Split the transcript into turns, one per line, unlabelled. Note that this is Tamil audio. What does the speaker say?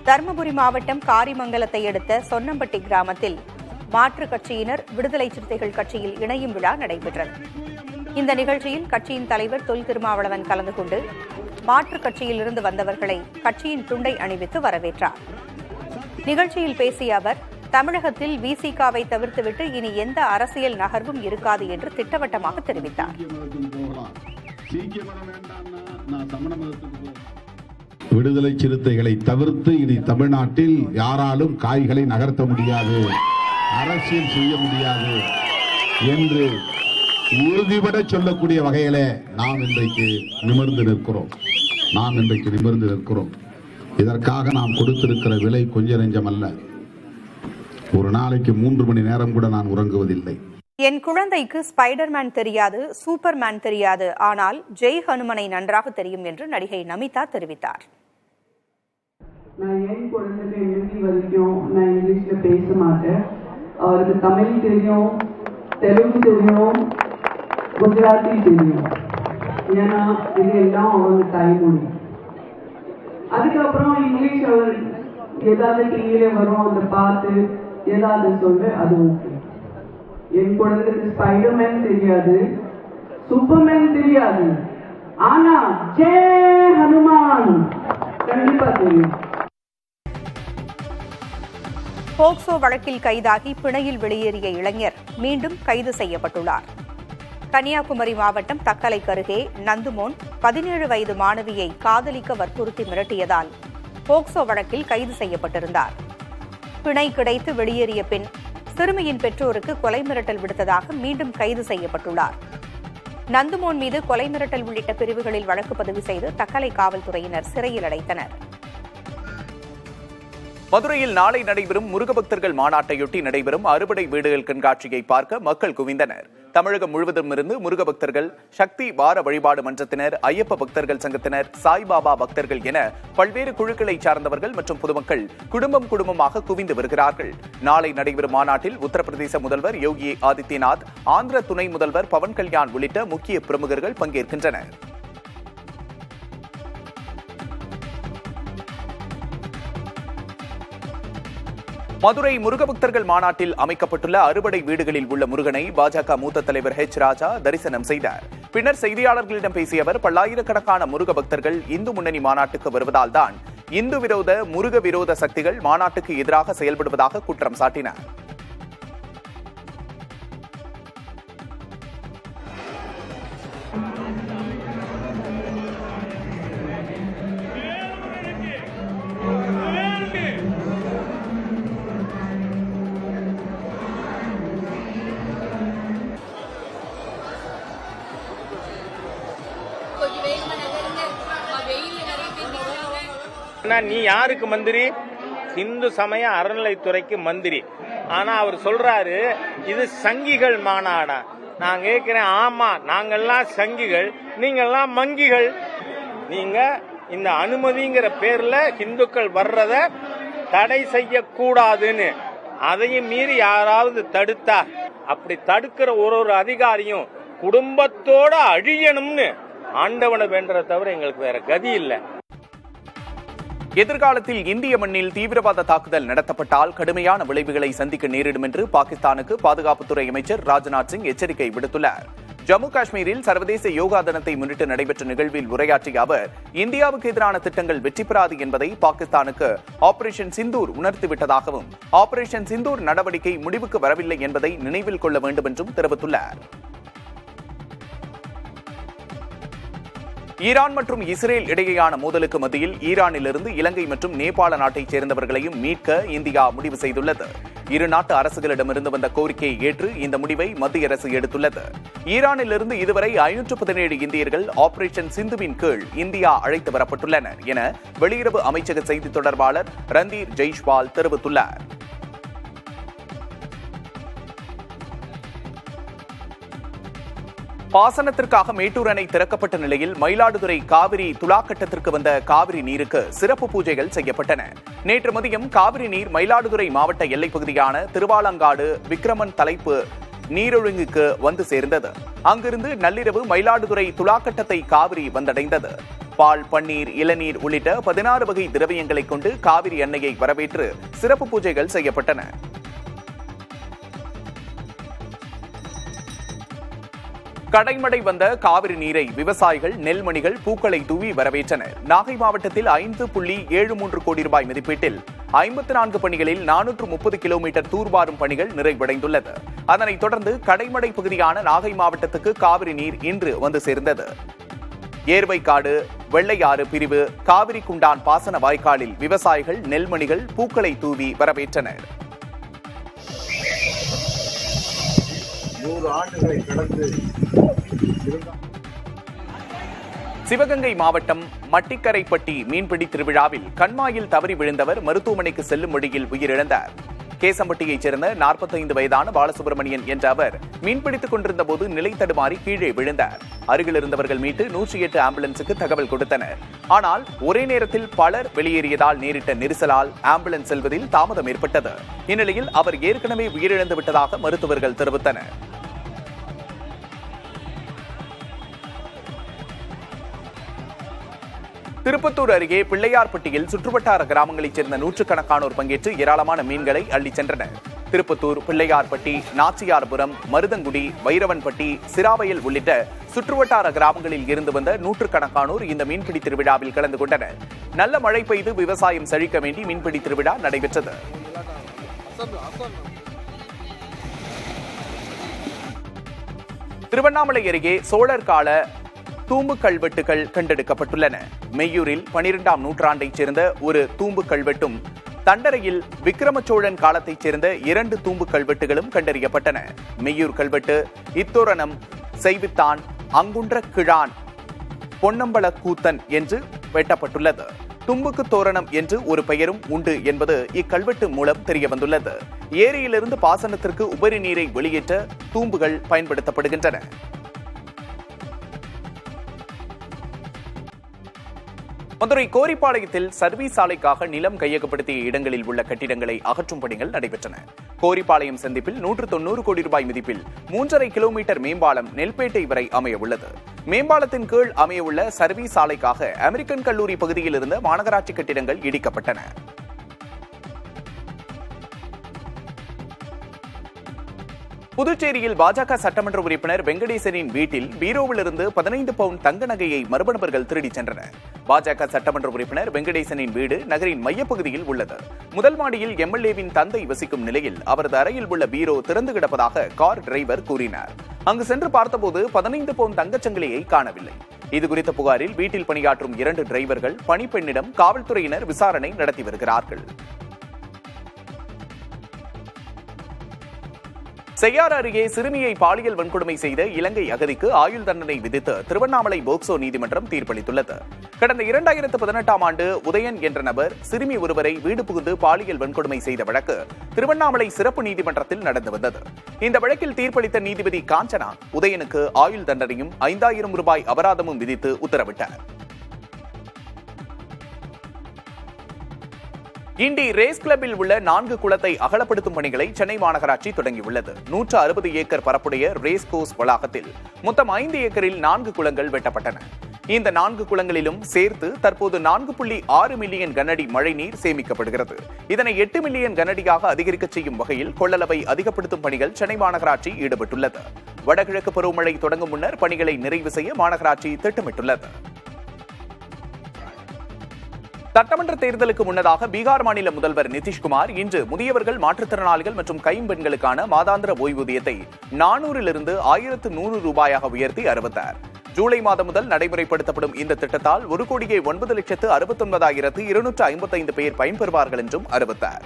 தருமபுரி மாவட்டம் காரிமங்கலத்தை அடுத்த சொன்னம்பட்டி கிராமத்தில் மாற்றுக் கட்சியினர் விடுதலை சிறுத்தைகள் கட்சியில் இணையும் விழா நடைபெற்றது. இந்த நிகழ்ச்சியில் கட்சியின் தலைவர் தொல் திருமாவளவன் கலந்து கொண்டு மாற்றுக் கட்சியிலிருந்து வந்தவர்களை கட்சியின் துண்டை அணிவித்து வரவேற்றார். நிகழ்ச்சியில் பேசிய அவர், தமிழகத்தில் விசிகாவை தவிர்த்துவிட்டு இனி எந்த அரசியல் நகர்வும் இருக்காது என்று திட்டவட்டமாக தெரிவித்தார்.
விடுதலை சிறுத்தைகளை தவிர்த்து இனி தமிழ்நாட்டில் யாராலும் காய்களை நகர்த்த முடியாது, அரசியல் செய்ய முடியாது என்று உறுதிபட சொல்லக்கூடிய வகையில நாம் இன்றைக்கு நிமிர்ந்து நிற்கிறோம். இதற்காக நாம் கொடுத்திருக்கிற விலை கொஞ்ச நெஞ்சம் அல்ல. ஒரு நாளைக்கு 3 மணி நேரம் கூட நான் உறங்குவதில்லை.
என் குழந்தைக்கு ஸ்பைடர்மேன் தெரியாது, சூப்பர்மேன் தெரியாது, ஆனால் ஜெய் ஹனுமனை நன்றாக தெரியும் என்று நடிகை நமிதா தெரிவித்தார்.
நான் என் குழந்தைக்கு இறுதி வரைக்கும் நான் இங்கிலீஷ்ல பேச மாட்டேன். அவருக்கு தமிழ் தெரியும், தெலுங்கு தெரியும், குஜராத்தி தெரியும். ஏன்னா இது எல்லாம் அவங்க தாய்மொழி. அதுக்கப்புறம் இங்கிலீஷ் அவர் ஏதாவது டிவியில வரும், அதை பார்த்து ஏதாவது சொல்ற அது ஓகே. என் குழந்தைக்கு ஸ்பைடர்மேன் தெரியாது, சூப்பர்மேன் தெரியாது, ஆனா ஜெய் ஹனுமான் கண்டிப்பா தெரியும்.
போக்சோ வழக்கில் கைதாகி பிணையில் வெளியேறிய இளைஞர் மீண்டும் கைது செய்யப்பட்டுள்ளார். கன்னியாகுமரி மாவட்டம் தக்கலைக்கு அருகே நந்துமோன் 17 வயது மாணவியை காதலிக்க வற்புறுத்தி மிரட்டியதால் போக்சோ வழக்கில் கைது செய்யப்பட்டிருந்தார். பிணை கிடைத்து வெளியேறிய பின் சிறுமியின் பெற்றோருக்கு கொலை மிரட்டல் விடுத்ததாக மீண்டும் கைது செய்யப்பட்டுள்ளார். நந்துமோன் மீது கொலை மிரட்டல் உள்ளிட்ட பிரிவுகளில் வழக்கு பதிவு செய்து தக்கலை காவல்துறையினர் சிறையில் அடைத்தனர்.
மதுரையில் நாளை நடைபெறும் முருக பக்தர்கள் மாநாட்டையொட்டி நடைபெறும் அறுபடை வீடுகள் கண்காட்சியை பார்க்க மக்கள் குவிந்தனர். தமிழகம் முழுவதும் இருந்து முருக பக்தர்கள், சக்தி வார வழிபாடு மன்றத்தினர், ஐயப்ப பக்தர்கள் சங்கத்தினர், சாய்பாபா பக்தர்கள் என பல்வேறு குழுக்களை சார்ந்தவர்கள் மற்றும் பொதுமக்கள் குடும்பமாக குவிந்து வருகிறார்கள். நாளை நடைபெறும் மாநாட்டில் உத்தரப்பிரதேச முதல்வர் யோகி ஆதித்யநாத், ஆந்திர துணை முதல்வர் பவன் கல்யாண் உள்ளிட்ட முக்கிய பிரமுகர்கள் பங்கேற்கின்றனர். மதுரை முருக பக்தர்கள் மாநாட்டில் அமைக்கப்பட்டுள்ள அறுபடை வீடுகளில் உள்ள முருகனை பாஜக மூத்த தலைவர் ராஜா தரிசனம் செய்தார். பின்னர் செய்தியாளர்களிடம் பேசிய அவர், பல்லாயிரக்கணக்கான முருக பக்தர்கள் இந்து முன்னணி மாநாட்டுக்கு வருவதால் தான் இந்து விரோத முருக விரோத சக்திகள் மாநாட்டுக்கு எதிராக செயல்படுவதாக குற்றம் சாட்டினார்.
நீ யாருக்கு மந்திரி? இந்து சமய அறநிலைத்துறைக்கு மந்திரி. ஆனா அவர் சொல்றாரு இது சங்கிகள் மாநாடா. நான் கேட்கிறேன், ஆமா நாங்கெல்லாம் சங்கிகள், நீங்கெல்லாம் மங்கிகள். நீங்க இந்த அனுமதிங்கிற பேர்ல இந்துக்கள் வர்றத தடை செய்யக்கூடாதுன்னு, அதையும் மீறி யாராவது தடுத்தா, அப்படி தடுக்கிற ஒரு அதிகாரியும் குடும்பத்தோட அழியணும்னு ஆண்டவனை வேண்டதை தவிர எங்களுக்கு வேற கதி இல்லை.
எதிர்காலத்தில் இந்திய மண்ணில் தீவிரவாத தாக்குதல் நடத்தப்பட்டால் கடுமையான விளைவுகளை சந்திக்க நேரிடும் என்று பாகிஸ்தானுக்கு பாதுகாப்புத்துறை அமைச்சர் ராஜ்நாத் சிங் எச்சரிக்கை விடுத்துள்ளார். ஜம்மு காஷ்மீரில் சர்வதேச யோகா தினத்தை முன்னிட்டு நடைபெற்ற நிகழ்வில் உரையாற்றிய அவர், இந்தியாவுக்கு எதிரான திட்டங்கள் வெற்றி பெறாது என்பதை பாகிஸ்தானுக்கு ஆபரேஷன் சிந்தூர் உணர்த்திவிட்டதாகவும், ஆபரேஷன் சிந்தூர் நடவடிக்கை முடிவுக்கு வரவில்லை என்பதை நினைவில் கொள்ள வேண்டும் என்றும் தெரிவித்துள்ளார். ஈரான் மற்றும் இஸ்ரேல் இடையேயான மோதலுக்கு மத்தியில் ஈரானிலிருந்து இலங்கை மற்றும் நேபாள நாட்டைச் சேர்ந்தவர்களையும் மீட்க இந்தியா முடிவு செய்துள்ளது. இரு நாட்டு அரசுகளிடமிருந்து வந்த கோரிக்கையை ஏற்று இந்த முடிவை மத்திய அரசு எடுத்துள்ளது. ஈரானிலிருந்து இதுவரை 517 இந்தியர்கள் ஆபரேஷன் சிந்துவின் கீழ் இந்தியா அழைத்து வரப்பட்டுள்ளனர் என வெளியுறவு அமைச்சக செய்தி தொடர்பாளர் ரந்தீர் ஜெய்ஷ்வால் தெரிவித்துள்ளார். பாசனத்திற்காக மேட்டூர் அணை திறக்கப்பட்ட நிலையில் மயிலாடுதுறை காவிரி துலாக்கட்டத்திற்கு வந்த காவிரி நீருக்கு சிறப்பு பூஜைகள் செய்யப்பட்டன. நேற்று மதியம் காவிரி நீர் மயிலாடுதுறை மாவட்ட எல்லைப் பகுதியான திருவாலங்காடு விக்கிரமன் தலைப்பு நீரொழுங்குக்கு வந்து சேர்ந்தது. அங்கிருந்து நள்ளிரவு மயிலாடுதுறை துலாக்கட்டத்தை காவிரி வந்தடைந்தது. பால், பன்னீர், இளநீர் உள்ளிட்ட 16 வகை திரவியங்களை கொண்டு காவிரி அன்னையை வரவேற்று சிறப்பு பூஜைகள் செய்யப்பட்டன. கடைமடை வந்த காவிரி நீரை விவசாயிகள் நெல்மணிகள், பூக்களை தூவி வரவேற்றனர். நாகை மாவட்டத்தில் 5.73 கோடி ரூபாய் மதிப்பீட்டில் 54 பணிகளில் 430 கிலோமீட்டர் தூர்வாரும் பணிகள் நிறைவடைந்துள்ளது. அதனைத் தொடர்ந்து கடைமடை பகுதியான நாகை மாவட்டத்துக்கு காவிரி நீர் இன்று வந்து சேர்ந்தது. ஏர்வைக்காடு, வெள்ளையாறு பிரிவு காவிரி குண்டான் பாசன வாய்க்காலில் விவசாயிகள் நெல்மணிகள், பூக்களை தூவி வரவேற்றனர்.
100 ஆண்டுகளை கடந்து
சிவகங்கை மாவட்டம் மட்டிக்கரைப்பட்டி மீன்பிடி திருவிழாவில் கண்மாயில் தவறி விழுந்தவர் மருத்துவமனைக்கு செல்லும் வழியில் உயிரிழந்தார். கேசம்பட்டியைச் சேர்ந்த 45 வயதான பாலசுப்ரமணியன் என்ற அவர் மீன்பிடித்துக் கொண்டிருந்த போது நிலை தடுமாறி கீழே விழுந்தார். அருகில் இருந்தவர்கள் மீட்டு 108 ஆம்புலன்ஸுக்கு தகவல் கொடுத்தனர். ஆனால் ஒரே நேரத்தில் பலர் வெளியேறியதால் நேரிட்ட நெரிசலால் ஆம்புலன்ஸ் செல்வதில் தாமதம் ஏற்பட்டது. இந்நிலையில் அவர் ஏற்கனவே உயிரிழந்து விட்டதாக மருத்துவர்கள் தெரிவித்தனர். திருப்பத்தூர் அருகே பிள்ளையார்பட்டியில் சுற்றுவட்டார கிராமங்களைச் சேர்ந்த நூற்றுக்கணக்கானோர் பங்கேற்று ஏராளமான மீன்களை அள்ளிச் சென்றனர். திருப்பத்தூர், பிள்ளையார்பட்டி, நாச்சியார்புரம், மருதங்குடி, வைரவன்பட்டி, சிராவயல் உள்ளிட்ட சுற்றுவட்டார கிராமங்களில் இருந்து வந்த நூற்றுக்கணக்கானோர் இந்த மீன்பிடி திருவிழாவில் கலந்து கொண்டனர். நல்ல மழை பெய்து விவசாயம் செழிக்க வேண்டி மீன்பிடி திருவிழா நடைபெற்றது. திருவண்ணாமலை அருகே சோழர் கால தூம்பு கல்வெட்டுகள் கண்டெடுக்கப்பட்டுள்ளன. மெய்யூரில் 12ஆம் நூற்றாண்டைச் சேர்ந்த ஒரு தூம்பு கல்வெட்டும், தண்டரையில் விக்கிரமச்சோழன் காலத்தைச் சேர்ந்த 2 தூம்பு கல்வெட்டுகளும் கண்டறியப்பட்டன. மெய்யூர் கல்வெட்டு இத்தோரணம் செய்வித்தான் அங்குன்ற கிழான் பொன்னம்பல கூத்தன் என்று வெட்டப்பட்டுள்ளது. தும்புக்கு தோரணம் என்று ஒரு பெயரும் உண்டு என்பது இக்கல்வெட்டு மூலம் தெரியவந்துள்ளது. ஏரியிலிருந்து பாசனத்திற்கு உபரி நீரை வெளியேற்ற தூம்புகள் பயன்படுத்தப்படுகின்றன. மதுரை கோரிப்பாளையத்தில் சர்வீஸ் சாலைக்காக நிலம் கையகப்படுத்திய இடங்களில் உள்ள கட்டிடங்களை அகற்றும் பணிகள் நடைபெற்றன. கோரிப்பாளையம் சந்திப்பில் 190 கோடி ரூபாய் மதிப்பில் 3.5 கிலோமீட்டர் மேம்பாலம் நெல்பேட்டை வரை அமைய உள்ளது. மேம்பாலத்தின் கீழ் அமையவுள்ள சர்வீஸ் சாலைக்காக அமெரிக்கன் கல்லூரி பகுதியில் இருந்த மாநகராட்சி கட்டிடங்கள் இடிக்கப்பட்டன. புதுச்சேரியில் பாஜக சட்டமன்ற உறுப்பினர் வெங்கடேசனின் வீட்டில் பீரோவிலிருந்து 15 பவுண்ட் தங்க நகையை மர்ம நபர்கள் திருடிச் சென்றனர். பாஜக சட்டமன்ற உறுப்பினர் வெங்கடேசனின் வீடு நகரின் மையப்பகுதியில் உள்ளது. முதல் மாடியில் எம்எல்ஏவின் தந்தை வசிக்கும் நிலையில் அவரது அறையில் உள்ள பீரோ திறந்து கிடப்பதாக கார் டிரைவர் கூறினார். அங்கு சென்று பார்த்தபோது 15 பவுண்ட் தங்கச்சங்கிலியை காணவில்லை. இதுகுறித்த புகாரில் வீட்டில் பணியாற்றும் 2 டிரைவர்கள் பணிப்பெண்ணிடம் காவல்துறையினர் விசாரணை நடத்தி வருகிறார்கள். செய்யாறு அருகே சிறுமியை பாலியல் வன்கொடுமை செய்த இலங்கை அகதிக்கு ஆயுள் தண்டனை விதித்து திருவண்ணாமலை போக்சோ நீதிமன்றம் தீர்ப்பளித்துள்ளது. கடந்த 2018ஆம் ஆண்டு உதயன் என்ற நபர் சிறுமி ஒருவரை வீடு புகுந்து பாலியல் வன்கொடுமை செய்த வழக்கு திருவண்ணாமலை சிறப்பு நீதிமன்றத்தில் நடந்து வந்தது. இந்த வழக்கில் தீர்ப்பளித்த நீதிபதி காஞ்சனா உதயனுக்கு ஆயுள் தண்டனையும் 5000 ரூபாய் அபராதமும் விதித்து உத்தரவிட்டார். இண்டி ரேஸ் கிளப்பில் உள்ள 4 குளத்தை அகலப்படுத்தும் பணிகளை சென்னை மாநகராட்சி தொடங்கியுள்ளது. 160 ஏக்கர் பரப்புடைய ரேஸ் கோர்ஸ் வளாகத்தில் மொத்தம் 5 ஏக்கரில் 4 குளங்கள் வெட்டப்பட்டன. இந்த 4 குளங்களிலும் சேர்த்து தற்போது 4.6 மில்லியன் கனஅடி மழைநீர் சேமிக்கப்படுகிறது. இதனை 8 மில்லியன் கனஅடியாக அதிகரிக்க செய்யும் வகையில் கொள்ளளவை அதிகப்படுத்தும் பணிகள் சென்னை மாநகராட்சி ஈடுபட்டுள்ளது. வடகிழக்கு பருவமழை தொடங்கும் முன்னர் பணிகளை நிறைவு செய்ய மாநகராட்சி திட்டமிட்டுள்ளது. சட்டமன்ற தேர்தலுக்கு முன்னதாக பீகார் மாநில முதல்வர் நிதிஷ்குமார் இன்று முதியவர்கள், மாற்றுத்திறனாளிகள் மற்றும் கைம்பெண்களுக்கான மாதாந்திர ஓய்வூதியத்தை 400 1100 ரூபாயாக உயர்த்தி அறிவித்தார். ஜூலை மாதம் முதல் நடைமுறைப்படுத்தப்படும் இந்த திட்டத்தால் 1,09,69,255 பேர் பயன்பெறுவார்கள் என்றும் அறிவித்தார்.